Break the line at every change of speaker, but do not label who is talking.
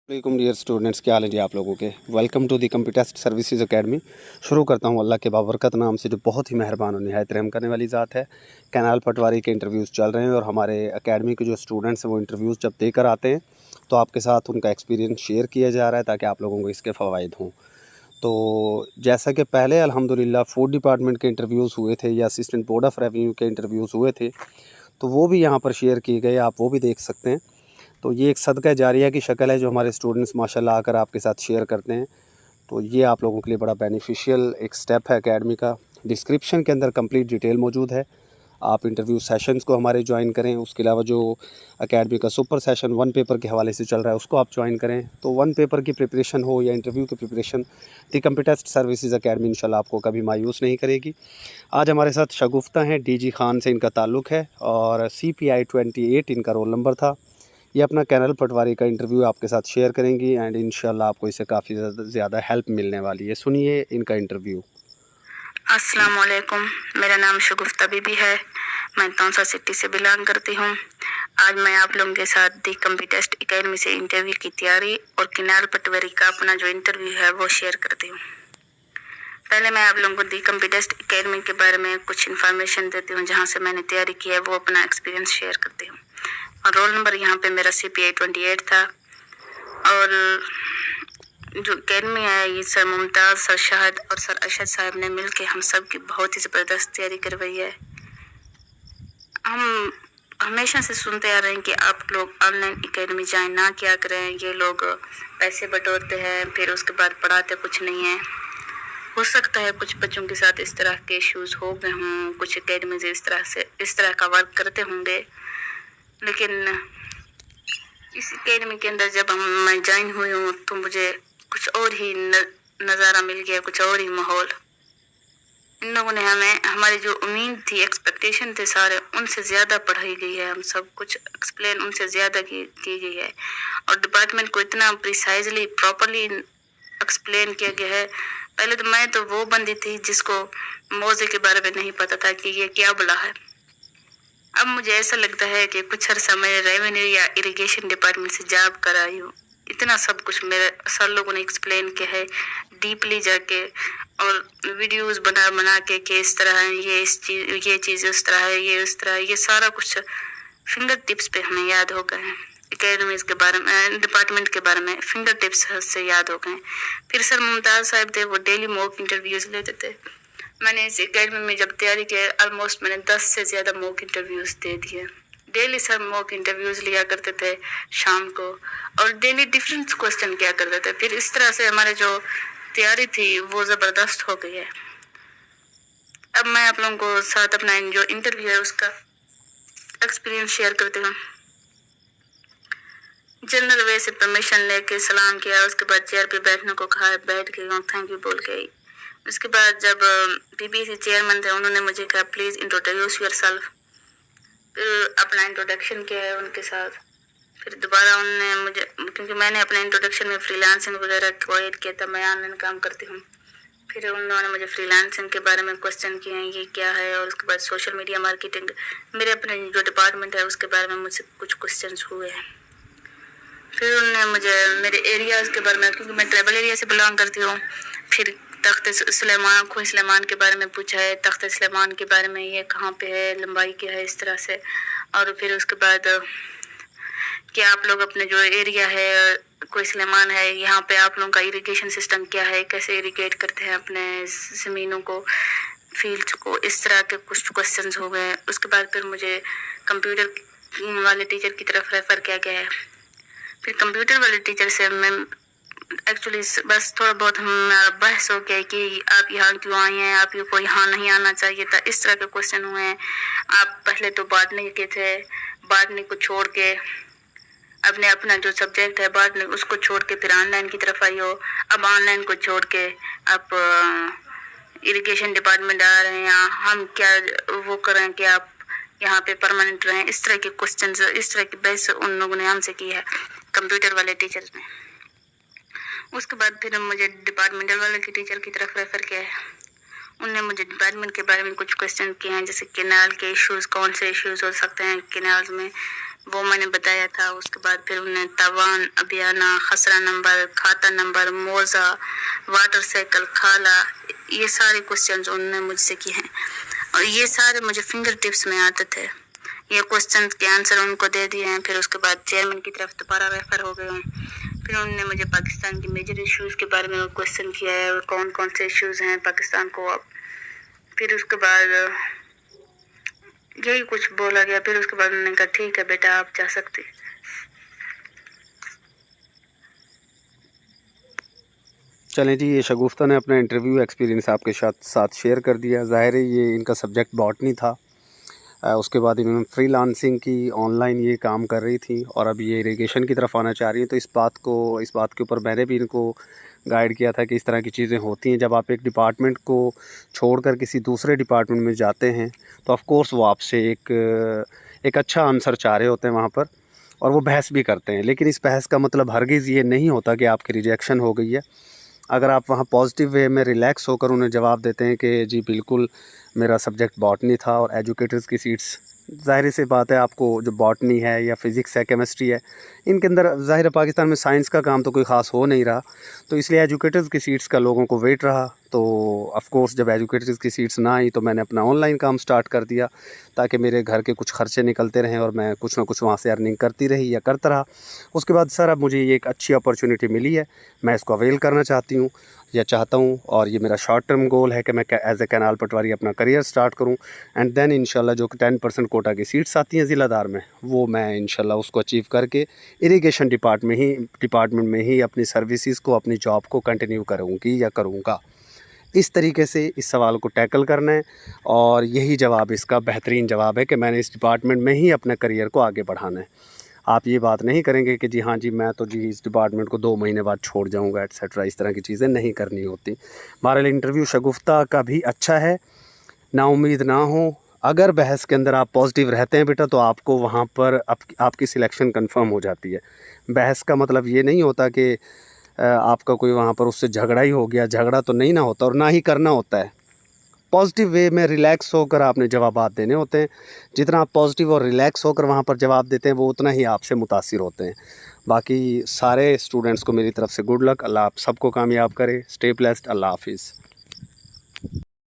वालेकुम dear students, क्या हाल है जी आप लोगों के। Welcome to the computer test services academy. शुरू करता हूँ अल्लाह के बाबरकत नाम से, जो बहुत ही मेहरबान और निहायत रहम करने वाली ज़ात है। कैनाल पटवारी के इंटरव्यूज़ चल रहे हैं और हमारे एकेडमी के जो स्टूडेंट्स हैं वो इंटरव्यूज़ जब देकर आते हैं तो आपके साथ उनका एक्सपीरियंस शेयर किया जा रहा है ताकि आप लोगों को इसके फ़वाइद हों। तो जैसा कि पहले अल्हम्दुलिल्लाह फूड डिपार्टमेंट के इंटरव्यूज़ हुए थे या असिस्टेंट बोर्ड ऑफ़ रेवेन्यू के इंटरव्यूज़ हुए थे, तो वो भी यहाँ पर शेयर किए गए, आप वो भी देख सकते हैं। तो ये एक सदका जारिया की शक्ल है जो हमारे स्टूडेंट्स माशाल्लाह आकर आपके साथ शेयर करते हैं। तो ये आप लोगों के लिए बड़ा बेनिफिशियल एक स्टेप है एकेडमी का। डिस्क्रिप्शन के अंदर कंप्लीट डिटेल मौजूद है। आप इंटरव्यू सेशंस को हमारे ज्वाइन करें। उसके अलावा जो एकेडमी का सुपर सेशन 1 पेपर के हवाले से चल रहा है उसको आप ज्वाइन करें। तो 1 पेपर की प्रिपरेशन हो या इंटरव्यू की प्रिपरेशन, दी कंप्यूटर टेस्ट सर्विसेज एकेडमी इंशाल्लाह आपको कभी मायूस नहीं करेगी। आज हमारे साथ शगुफ्ता हैं, डीजी खान से इनका ताल्लुक़ है और CPI 28 इनका रोल नंबर था। ये अपना कैनाल पटवारी का इंटरव्यू आपके साथ शेयर करेंगी एंड इंशाल्लाह आपको इससे काफ़ी ज़्यादा हेल्प मिलने वाली है। सुनिए इनका इंटरव्यू।
अस्सलाम वालेकुम, मेरा नाम शगुफ्ता बीबी है। मैं तौसा सिटी से बिलोंग करती हूँ। आज मैं आप लोगों के साथ दी कंप्यूटर टेस्ट एकेडमी से इंटरव्यू की तैयारी और कैनाल पटवारी का अपना जो इंटरव्यू है वो शेयर करती हूँ। पहले मैं आप लोगों को दी कंप्यूटर टेस्ट एकेडमी के बारे में कुछ इन्फॉर्मेशन देती हूँ। जहाँ से मैंने तैयारी की है वो अपना एक्सपीरियंस शेयर करती हूँ। और रोल नंबर यहाँ पे मेरा CPI 28 था। और जो एकेडमी है ये सर मुमताज़, सर शाहिद और सर अरशद साहब ने मिलके हम सब की बहुत ही ज़बरदस्त तैयारी करवाई है। हम हमेशा से सुनते आ रहे हैं कि आप लोग ऑनलाइन एकेडमी ज्वाइन ना किया करें, ये लोग पैसे बटोरते हैं फिर उसके बाद पढ़ाते कुछ नहीं है। हो सकता है कुछ बच्चों के साथ इस तरह के इश्यूज हो गए हों, कुछ एकेडमी से इस तरह का वर्क करते होंगे, लेकिन इस एकेडमी के अंदर जब मैं ज्वाइन हुई हूँ तो मुझे कुछ और ही नज़ारा मिल गया, कुछ और ही माहौल। इन लोगों ने हमारी जो उम्मीद थी, एक्सपेक्टेशन थे सारे, उनसे ज़्यादा पढ़ाई गई है। हम सब कुछ एक्सप्लेन उनसे ज़्यादा की गई है और डिपार्टमेंट को इतना प्रिसाइजली प्रॉपरली एक्सप्लेन किया गया है। पहले तो मैं तो वो बंदी थी जिसको मौजे के बारे में नहीं पता था कि ये क्या बुला है। अब मुझे ऐसा लगता है कि कुछ अर्सा मैं रेवेन्यू या इरिगेशन डिपार्टमेंट से जॉब कर आई हूँ। इतना सब कुछ मेरे सर लोगों ने एक्सप्लेन किया है डीपली जाके, और वीडियोस बना बना के इस तरह है, ये चीज़ उस तरह है, ये उस तरह है, ये सारा कुछ फिंगर टिप्स पे हमें याद हो गए हैं। एकेडमीज के बारे में, डिपार्टमेंट के बारे में फिंगर टिप्स से याद हो गए। फिर सर मुमताज़ साहब थे, वो डेली मॉक इंटरव्यूज़ लेते थे। मैंने इस एकेडमी में जब तैयारी की, ऑलमोस्ट मैंने 10 से ज़्यादा मॉक इंटरव्यूज़ दे दिए। डेली सर मॉक इंटरव्यूज़ लिया करते थे शाम को, और डेली डिफरेंट क्वेश्चन किया करते थे। फिर इस तरह से हमारे जो तैयारी थी वो ज़बरदस्त हो गई है। अब मैं आप लोगों को साथ अपना जो इंटरव्यू है उसका एक्सपीरियंस शेयर करती हूँ। जनरल वे से परमिशन लेके सलाम किया, उसके बाद चेयर पे बैठने को कहा, बैठ गई हूँ थैंक यू बोल के। उसके बाद जब PBC चेयरमैन थे उन्होंने मुझे कहा प्लीज़ इंट्रोड्यूस योर सेल्फ। फिर अपना इंट्रोडक्शन किया है उनके साथ। फिर दोबारा उन्होंने मुझे, क्योंकि मैंने अपने इंट्रोडक्शन में फ्रीलांसिंग वगैरह को ऐड किया था, मैं ऑनलाइन काम करती हूँ। फिर उन्होंने मुझे फ्रीलांसिंग के बारे में क्वेश्चन किए हैं, ये क्या है, और उसके बाद सोशल मीडिया मार्केटिंग, मेरे अपने जो डिपार्टमेंट है उसके बारे में मुझसे कुछ क्वेश्चन हुए हैं। फिर उन्होंने मुझे मेरे एरियाज़ के बारे में, क्योंकि मैं ट्राइबल एरिया से बिलोंग करती हूँ, फिर तख्त सुलेमान के बारे में पूछा है, तख्त सुलेमान के बारे में, ये कहाँ पे है, लंबाई क्या है, इस तरह से। और फिर उसके बाद कि आप लोग अपने जो एरिया है कोई सुलेमान है, यहाँ पे आप लोगों का इरिगेशन सिस्टम क्या है, कैसे इरिगेट करते हैं अपने ज़मीनों को, फील्ड्स को, इस तरह के कुछ क्वेश्चन हो गए। उसके बाद फिर मुझे कंप्यूटर वाले टीचर की तरफ रेफ़र किया गया है। फिर कंप्यूटर वाले टीचर से मैं एक्चुअली बस थोड़ा बहुत हमारा बहस हो गया कि आप यहाँ क्यों आए हैं, आप को यहाँ नहीं आना चाहिए था, इस तरह के क्वेश्चन हुए हैं। आप पहले तो बॉटनी के थे, बॉटनी को छोड़ के अपना जो सब्जेक्ट है बॉटनी उसको छोड़ के फिर ऑनलाइन की तरफ आई हो, अब ऑनलाइन को छोड़ के आप इरिगेशन डिपार्टमेंट आ रहे हैं, हम क्या वो करें कि आप यहाँ पे परमानेंट रहें। इस तरह के क्वेश्चन, इस तरह की बहस उन लोगों ने हमसे की है, कंप्यूटर वाले टीचर्स ने। उसके बाद फिर मुझे डिपार्टमेंटल वाले की टीचर की तरफ रेफ़र किया है। उनने मुझे डिपार्टमेंट के बारे में कुछ क्वेश्चन किए हैं, जैसे कैनाल के इश्यूज़, कौन से इश्यूज़ हो सकते हैं कैनाल्स में, وہ میں نے بتایا تھا. اس کے بعد پھر انہیں توان, ابیانہ, خسرہ نمبر, کھاتا نمبر, موزہ, واٹر سائیکل, کھالا, یہ سارے کوسچنز انہوں نے مجھ سے کیے ہیں اور یہ سارے مجھے فنگر ٹپس میں آتے تھے. یہ کوسچنز کے آنسر ان کو دے دیے ہیں. پھر اس کے بعد چیئرمین کی طرف دوبارہ ریفر ہو گئے ہیں. پھر انہوں نے مجھے پاکستان کی میجر ایشوز کے بارے میں کوسچن کیا ہے اور کون کون سے ایشوز ہیں پاکستان کو. پھر اس کے بعد یہی کچھ بولا گیا. پھر اس کے بعد انہوں نے کہا ٹھیک ہے بیٹا آپ جا سکتے.
چلیں جی, یہ شگفتہ نے اپنا انٹرویو ایکسپیرینس آپ کے ساتھ شیئر کر دیا. ظاہر ہے یہ ان کا سبجیکٹ باٹنی تھا. اس کے بعد انہوں نے فری لانسنگ کی, آن لائن یہ کام کر رہی تھی اور اب یہ اریگیشن کی طرف آنا چاہ رہی ہیں. تو اس بات کے اوپر میں نے بھی ان کو گائیڈ کیا تھا کہ اس طرح کی چیزیں ہوتی ہیں. جب آپ ایک ڈپارٹمنٹ کو چھوڑ کر کسی دوسرے ڈپارٹمنٹ میں جاتے ہیں تو آف کورس وہ آپ سے ایک اچھا آنسر چاہ رہے ہوتے ہیں وہاں پر, اور وہ بحث بھی کرتے ہیں. لیکن اس بحث کا مطلب ہرگز یہ نہیں ہوتا کہ آپ کی ریجیکشن ہو گئی ہے. اگر آپ وہاں پازیٹیو وے میں ریلیکس ہو کر انہیں جواب دیتے ہیں کہ جی بالکل میرا سبجیکٹ باٹنی تھا اور ایجوکیٹرز کی سیٹس, ظاہر سی بات ہے آپ کو جو باٹنی ہے یا فزکس ہے, کیمسٹری ہے, ان کے اندر ظاہر ہے پاکستان میں سائنس کا کام تو کوئی خاص ہو نہیں رہا, تو اس لیے ایجوکیٹرز کی سیٹس کا لوگوں کو ویٹ رہا. تو آف کورس جب ایجوکیٹرز کی سیٹس نہ آئیں تو میں نے اپنا آن لائن کام سٹارٹ کر دیا تاکہ میرے گھر کے کچھ خرچے نکلتے رہیں اور میں کچھ نہ کچھ وہاں سے ارننگ کرتی رہی یا کرتا رہا. اس کے بعد سر اب مجھے یہ ایک اچھی اپرچونٹی ملی ہے, میں اس کو اویل کرنا چاہتی ہوں یا چاہتا ہوں, اور یہ میرا شارٹ ٹرم گول ہے کہ میں ایز اے کینال پٹواری اپنا کریئر سٹارٹ کروں. اینڈ دین انشاءاللہ جو کہ 10% کوٹا کی سیٹس آتی ہیں ضلع دار میں, وہ میں انشاءاللہ اس کو اچیو کر کے اریگیشن ڈپارٹمنٹ میں ہی اپنی سروسز کو, اپنی جاب کو کنٹینیو کروں گا. اس طریقے سے اس سوال کو ٹیکل کرنا ہے اور یہی جواب اس کا بہترین جواب ہے کہ میں نے اس ڈپارٹمنٹ میں ہی اپنے کریئر کو آگے بڑھانا ہے. آپ یہ بات نہیں کریں گے کہ جی ہاں جی میں تو جی اس ڈپارٹمنٹ کو 2 مہینے بعد چھوڑ جاؤں گا ایٹسیٹرا. اس طرح کی چیزیں نہیں کرنی ہوتی. بہرحال انٹرویو شگفتہ کا بھی اچھا ہے, نا امید نہ ہو. اگر بحث کے اندر آپ پازیٹیو رہتے ہیں بیٹا تو آپ کو وہاں پر آپ کی سلیکشن کنفرم ہو جاتی ہے. بحث کا مطلب یہ نہیں ہوتا کہ آپ کا کوئی وہاں پر اس سے جھگڑا ہی ہو گیا. جھگڑا تو نہیں نہ ہوتا اور نہ ہی کرنا ہوتا ہے. پازیٹیو وے میں ریلیکس ہو کر آپ نے جوابات دینے ہوتے ہیں. جتنا آپ پازیٹیو اور ریلیکس ہو کر وہاں پر جواب دیتے ہیں وہ اتنا ہی آپ سے متاثر ہوتے ہیں. باقی سارے اسٹوڈنٹس کو میری طرف سے گڈ لک. اللہ آپ سب کو کامیاب کرے. Stay blessed. اللہ حافظ.